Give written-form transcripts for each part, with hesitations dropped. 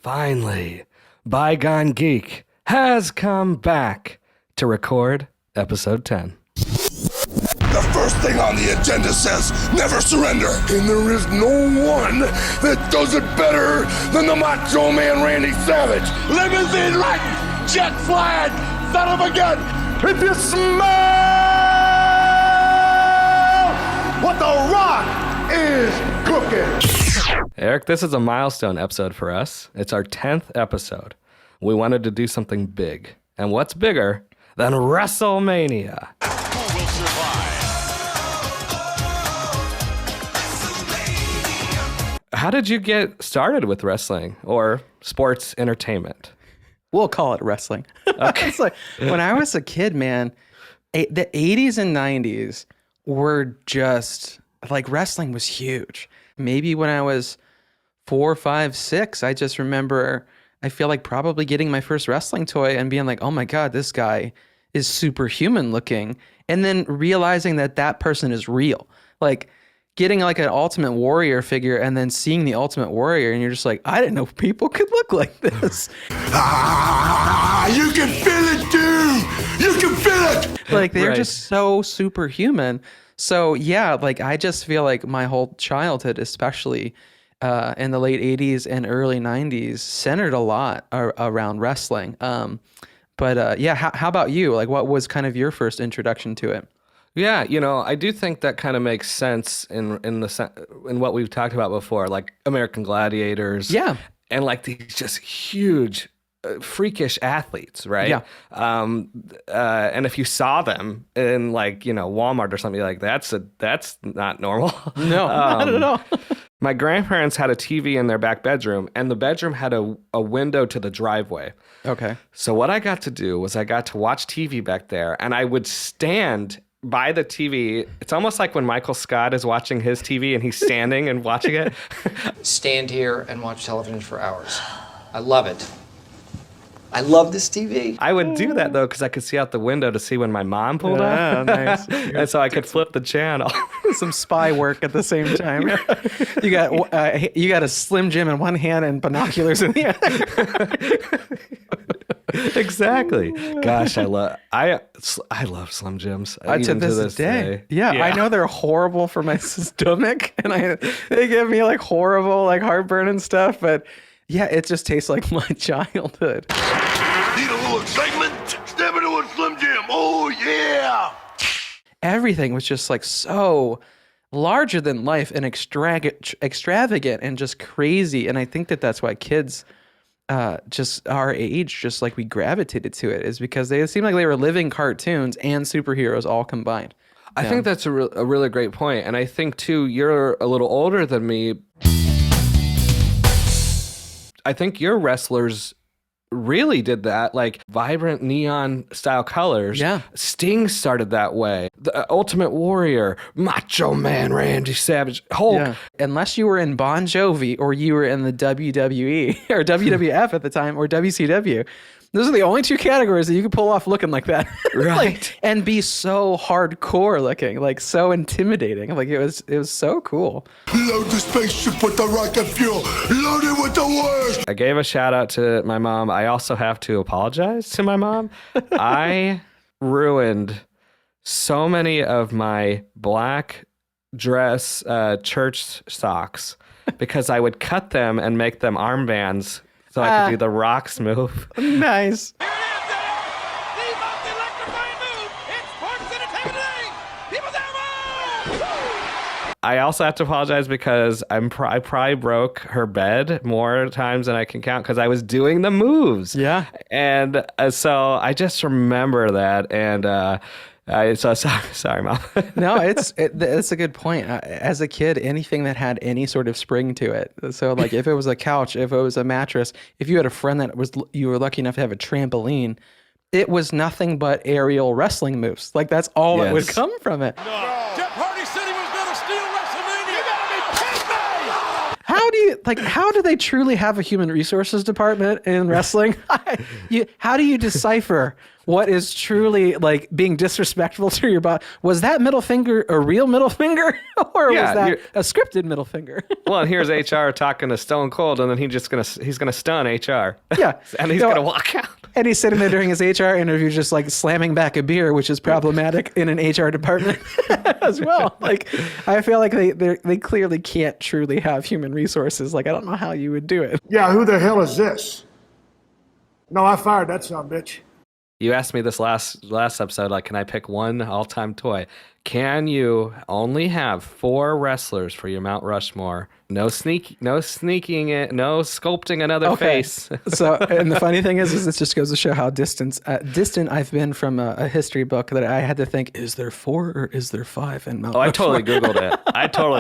Finally, Bygone Geek has come back to record episode 10. The first thing on the agenda says, never surrender. And there is no one that does it better than the Macho Man Randy Savage. Limousine riding, jet flying, son of a gun. If you smell what The Rock is cooking. Eric, this is a milestone episode for us. It's our 10th episode. We wanted to do something big. And what's bigger than WrestleMania? Who will survive? How did you get started with wrestling or sports entertainment? We'll call it wrestling. Okay. It's like when I was a kid, man, the 80s and 90s were just like wrestling was huge. Maybe when I was 4, 5, 6, I just remember, I feel like probably getting my first wrestling toy and being like, oh my God, this guy is superhuman looking. And then realizing that that person is real. Like getting like an Ultimate Warrior figure and then seeing the Ultimate Warrior and you're just like, I didn't know people could look like this. You can feel it, dude. You can feel it. Like they're Right. just so superhuman. So yeah, like I just feel like my whole childhood, especially in the late 80s and early 90s, centered a lot around wrestling. Yeah, how about you? Like what was kind of your first introduction to it? Yeah, I do think that kind of makes sense in what we've talked about before, like American Gladiators. Yeah. And like these just huge, freakish athletes, right? Yeah. And if you saw them in like, Walmart or something like that, that's not normal. No, not at all. My grandparents had a TV in their back bedroom, and the bedroom had a window to the driveway. Okay. So what I got to do was I got to watch TV back there, and I would stand by the TV. It's almost like when Michael Scott is watching his TV and he's standing and watching it. Stand here and watch television for hours. I love it. I love this TV. I would do that though because I could see out the window to see when my mom pulled Ah, up. nice. And so I could flip the channel. Some spy work at the same time. You got a Slim Jim in one hand and binoculars in the other. Exactly. Gosh, I love Slim Jims. To even this day. Yeah, I know they're horrible for my stomach, and they give me like horrible like heartburn and stuff. But yeah, it just tastes like my childhood. Need a little excitement? Step into a Slim Jim. Oh, yeah. Everything was just like so larger than life and extravagant and just crazy. And I think that's why kids just our age, just like we gravitated to it, is because they seemed like they were living cartoons and superheroes all combined. I think that's a really great point. And I think, too, you're a little older than me. I think your wrestlers really did that, like vibrant neon style colors. Yeah. Sting started that way. The Ultimate Warrior, Macho Man, Randy Savage, Hulk. Yeah. Unless you were in Bon Jovi or you were in the WWE or WWF at the time or WCW. Those are the only two categories that you could pull off looking like that. Right. And be so hardcore looking, like so intimidating. Like it was so cool. Load the spaceship with the rocket fuel. Load it with the worst. I gave a shout out to my mom. I also have to apologize to my mom. I ruined so many of my black dress church socks because I would cut them and make them armbands so I could do the Rock's move. Nice. Here it is, the most electrifying move in sports entertainment today. People's elbow! I also have to apologize because I probably broke her bed more times than I can count because I was doing the moves. Yeah. And so I just remember that. And sorry, Mom. No, it's a good point. As a kid, anything that had any sort of spring to it. So like if it was a couch, if it was a mattress, if you had a friend you were lucky enough to have a trampoline, it was nothing but aerial wrestling moves. Like that's all that would Yes. come from it. Jeff Hardy said he was going to steal WrestleMania. You gotta be kidding me! How do they truly have a human resources department in wrestling? How do you decipher what is truly like being disrespectful to your body. Was that middle finger a real middle finger, or Yeah, was that a scripted middle finger? Well, and here's HR talking to Stone Cold, and then he's gonna stun HR. Yeah. And he's gonna walk out. And he's sitting there during his HR interview, just like slamming back a beer, which is problematic in an HR department as well. Like, I feel like they clearly can't truly have human resources. Like, I don't know how you would do it. Yeah, who the hell is this? No, I fired that son of a bitch. You asked me this last episode, like, can I pick one all-time toy? Can you only have 4 wrestlers for your Mount Rushmore? No sneaking it, no sculpting another face. So, and the funny thing is this just goes to show how distant I've been from a history book that I had to think, is there 4 or is there 5 in Mount Rushmore? I totally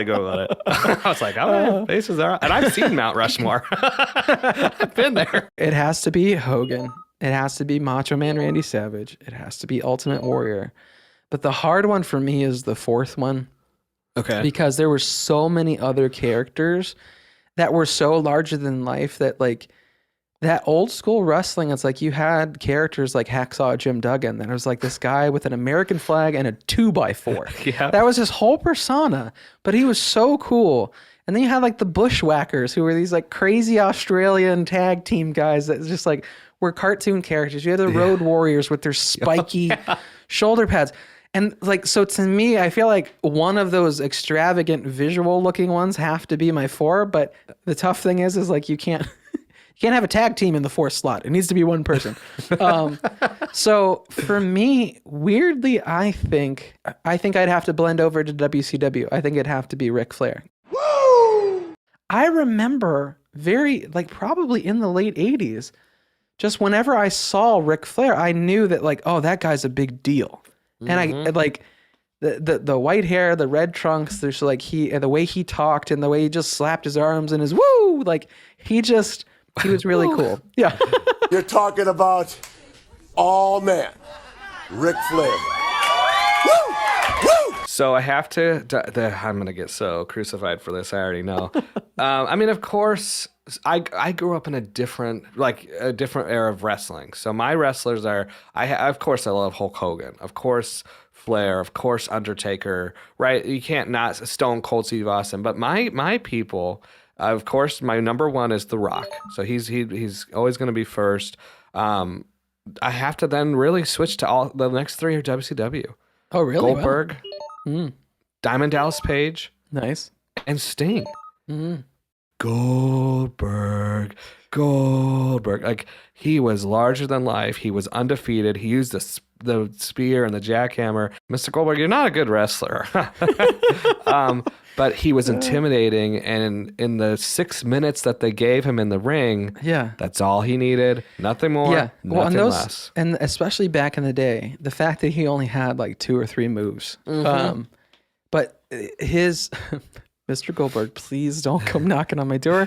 Googled it. I was like, oh, man, faces are... And I've seen Mount Rushmore. I've been there. It has to be Hogan. It has to be Macho Man Randy Savage. It has to be Ultimate Warrior. But the hard one for me is the 4th one. Okay. Because there were so many other characters that were so larger than life that, like, that old school wrestling, it's like you had characters like Hacksaw Jim Duggan. That was like this guy with an American flag and a 2x4. Yeah. That was his whole persona, but he was so cool. And then you had like the Bushwhackers, who were these like crazy Australian tag team guys that just like were cartoon characters. You had the Road Warriors with their spiky shoulder pads. And like, so to me, I feel like one of those extravagant visual looking ones have to be my 4. But the tough thing is like, you can't have a tag team in the 4th slot. It needs to be one person. So for me, weirdly, I think I'd have to blend over to WCW. I think it'd have to be Ric Flair. Woo! I remember probably in the late 80s, just whenever I saw Ric Flair, I knew that like, oh, that guy's a big deal. And I like the white hair, the red trunks. There's like the way he talked and the way he just slapped his arms and his woo, like he was really cool. Yeah. You're talking about all man, Ric Flair. Woo! Woo! So I have to... I'm going to get so crucified for this. I already know. I mean, of course, I grew up in a different era of wrestling. So my wrestlers are... Of course, I love Hulk Hogan. Of course, Flair. Of course, Undertaker. Right? You can't not... Stone Cold Steve Austin. But my people... of course, my number 1 is The Rock. So he's always going to be first. I have to then really switch to all... The next 3 are WCW. Oh, really? Goldberg. Wow. Diamond Dallas Page. Nice. And Sting. Mm-hmm. Goldberg. Like, he was larger than life. He was undefeated. He used the spear and the jackhammer. Mr. Goldberg, you're not a good wrestler. But he was intimidating, and in the 6 minutes that they gave him in the ring, that's all he needed. Nothing more, nothing less. And especially back in the day, the fact that he only had like 2 or 3 moves. But his... Mr. Goldberg, please don't come knocking on my door.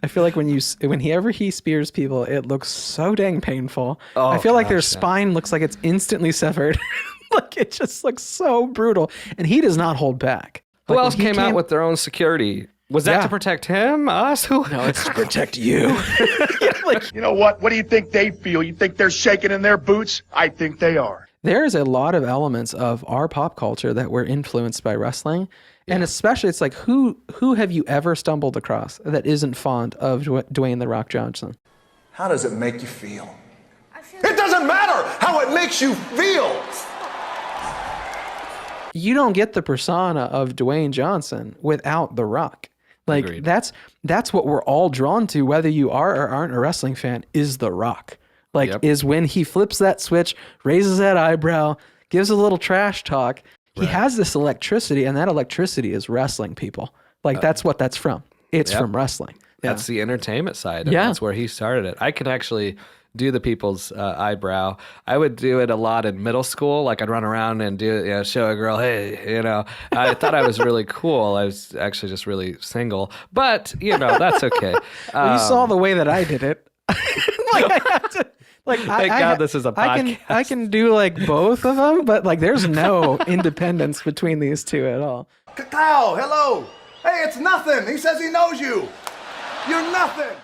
I feel like whenever he spears people, it looks so dang painful. Oh, I feel like their spine looks like it's instantly severed. Like it just looks so brutal. And he does not hold back. Who else came out with their own security? Was that to protect him? Us? Who? No, it's to protect you. You know what? What do you think they feel? You think they're shaking in their boots? I think they are. There's a lot of elements of our pop culture that were influenced by wrestling. And especially, it's like, who have you ever stumbled across that isn't fond of Dwayne "The Rock" Johnson? How does it make you feel? It doesn't matter how it makes you feel. You don't get the persona of Dwayne Johnson without The Rock. Like, Agreed. that's what we're all drawn to, whether you are or aren't a wrestling fan, is The Rock. Like, is when he flips that switch, raises that eyebrow, gives a little trash talk. He has this electricity, and that electricity is wrestling, people. Like, that's what that's from. It's from wrestling. That's the entertainment side. And that's where he started it. I can actually do the people's eyebrow. I would do it a lot in middle school. Like, I'd run around and show a girl, hey, I thought I was really cool. I was actually just really single. But, that's okay. Well, you saw the way that I did it. Like, I had to... Like, Thank God this is a podcast. I can do like both of them, but like there's no independence between these two at all. Cacao, hello. Hey, it's nothing. He says he knows you. You're nothing.